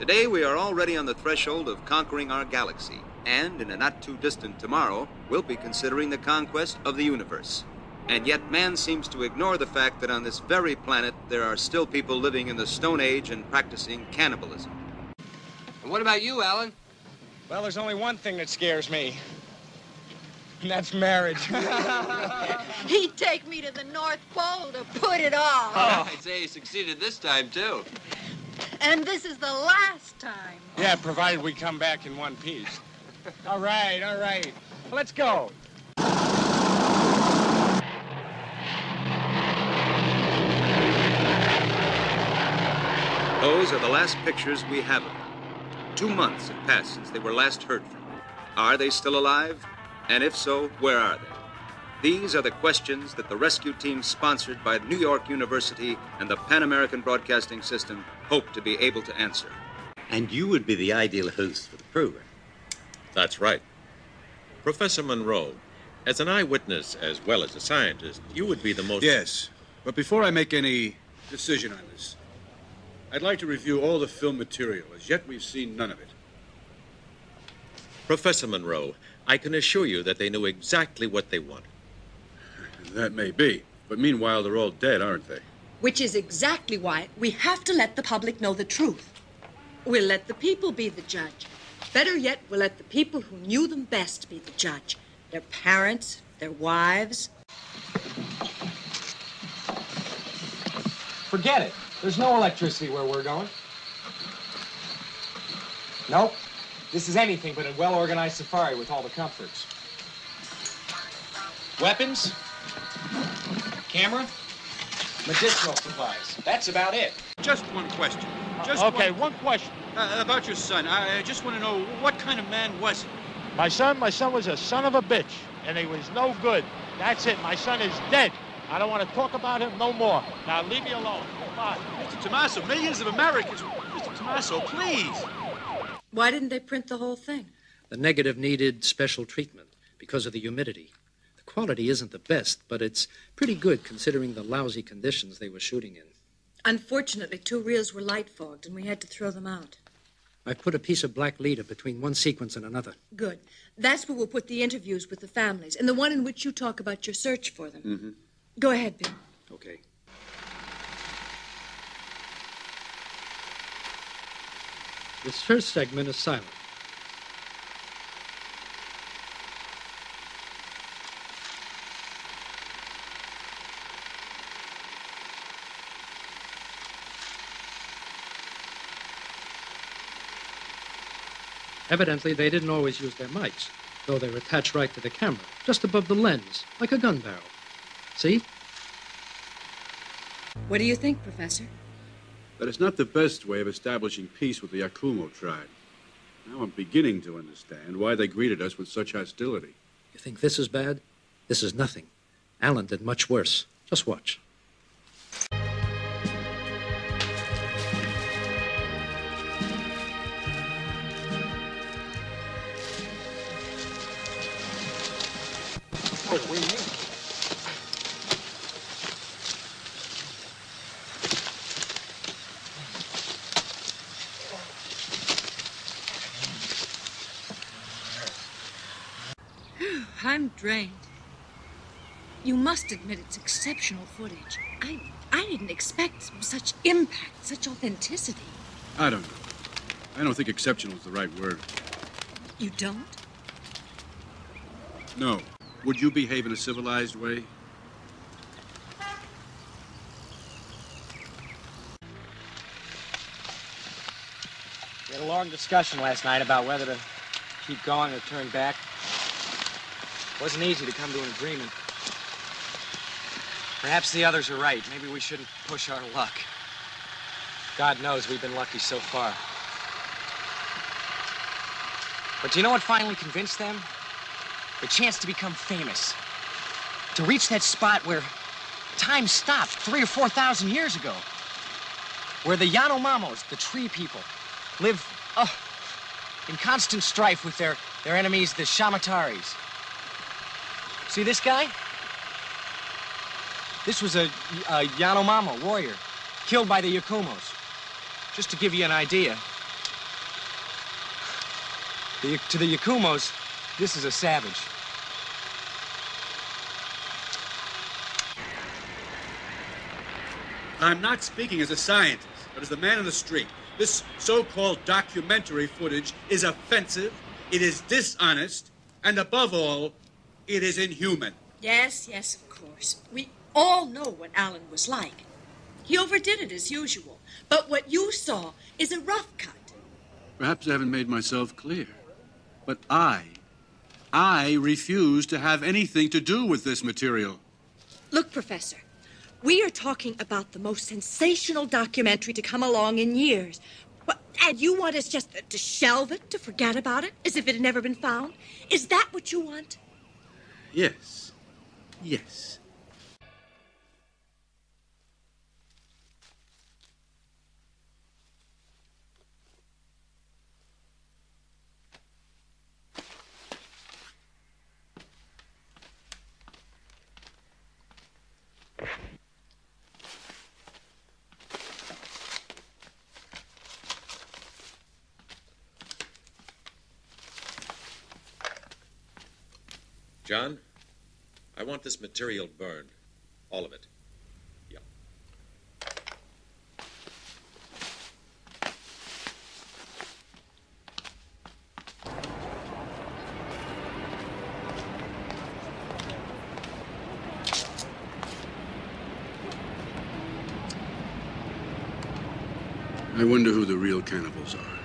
Today we are already on the threshold of conquering our galaxy, and in a not-too-distant tomorrow, we'll be considering the conquest of the universe. And yet man seems to ignore the fact that on this very planet there are still people living in the Stone Age and practicing cannibalism. And what about you, Alan? Well, there's only one thing that scares me, and that's marriage. He'd take me to the North Pole to put it off. Oh, I'd say he succeeded this time, too. And this is the last time. Yeah, provided we come back in one piece. All right. Let's go. Those are the last pictures we have of them. 2 months have passed since they were last heard from. Are they still alive? And if so, where are they? These are the questions that the rescue team sponsored by New York University and the Pan American Broadcasting System hope to be able to answer. And you would be the ideal host for the program. That's right. Professor Monroe, as an eyewitness as well as a scientist, you would be the most... Yes, but before I make any decision on this, I'd like to review all the film material. As yet, we've seen none of it. Professor Monroe, I can assure you that they knew exactly what they wanted. That may be, but meanwhile, they're all dead, aren't they? Which is exactly why we have to let the public know the truth. We'll let the people be the judge. Better yet, we'll let the people who knew them best be the judge. Their parents, their wives. Forget it. There's no electricity where we're going. Nope. This is anything but a well-organized safari with all the comforts. Weapons, camera, medicinal supplies. That's about it. Just one question. One question. About your son. I just want to know, what kind of man was he? My son was a son of a bitch, and he was no good. That's it. My son is dead. I don't want to talk about him no more. Now leave me alone. Bye. Mr. Tommaso, millions of Americans. Mr. Tommaso, please. Why didn't they print the whole thing? The negative needed special treatment because of the humidity. The quality isn't the best, but it's pretty good considering the lousy conditions they were shooting in. Unfortunately, 2 reels were light fogged, and we had to throw them out. I've put a piece of black leader between one sequence and another. Good. That's where we'll put the interviews with the families, and the one in which you talk about your search for them. Mm-hmm. Go ahead, Bill. Okay. This first segment is silent. Evidently, they didn't always use their mics, though they're attached right to the camera, just above the lens, like a gun barrel. See? What do you think, Professor? That it's not the best way of establishing peace with the Yakumo tribe. Now I'm beginning to understand why they greeted us with such hostility. You think this is bad? This is nothing. Alan did much worse. Just watch. Oh, what do you mean? I'm drained. You must admit it's exceptional footage. I didn't expect such impact, such authenticity. I don't know. I don't think exceptional is the right word. You don't? No. Would you behave in a civilized way? We had a long discussion last night about whether to keep going or turn back. It wasn't easy to come to an agreement. Perhaps the others are right. Maybe we shouldn't push our luck. God knows we've been lucky so far. But do you know what finally convinced them? The chance to become famous. To reach that spot where time stopped 3,000 or 4,000 years ago. Where the Yanomamos, the tree people, live in constant strife with their enemies, the Shamataris. See this guy? This was a Yanomamo warrior, killed by the Yakumos. Just to give you an idea, To the Yakumos, this is a savage. I'm not speaking as a scientist, but as the man in the street. This so-called documentary footage is offensive, it is dishonest, and above all, it is inhuman. Yes, yes, of course. We all know what Alan was like. He overdid it as usual. But what you saw is a rough cut. Perhaps I haven't made myself clear. But I refuse to have anything to do with this material. Look, Professor, we are talking about the most sensational documentary to come along in years. And you want us just to shelve it, to forget about it, as if it had never been found? Is that what you want? Yes. Yes. John, I want this material burned. All of it. Yeah. I wonder who the real cannibals are.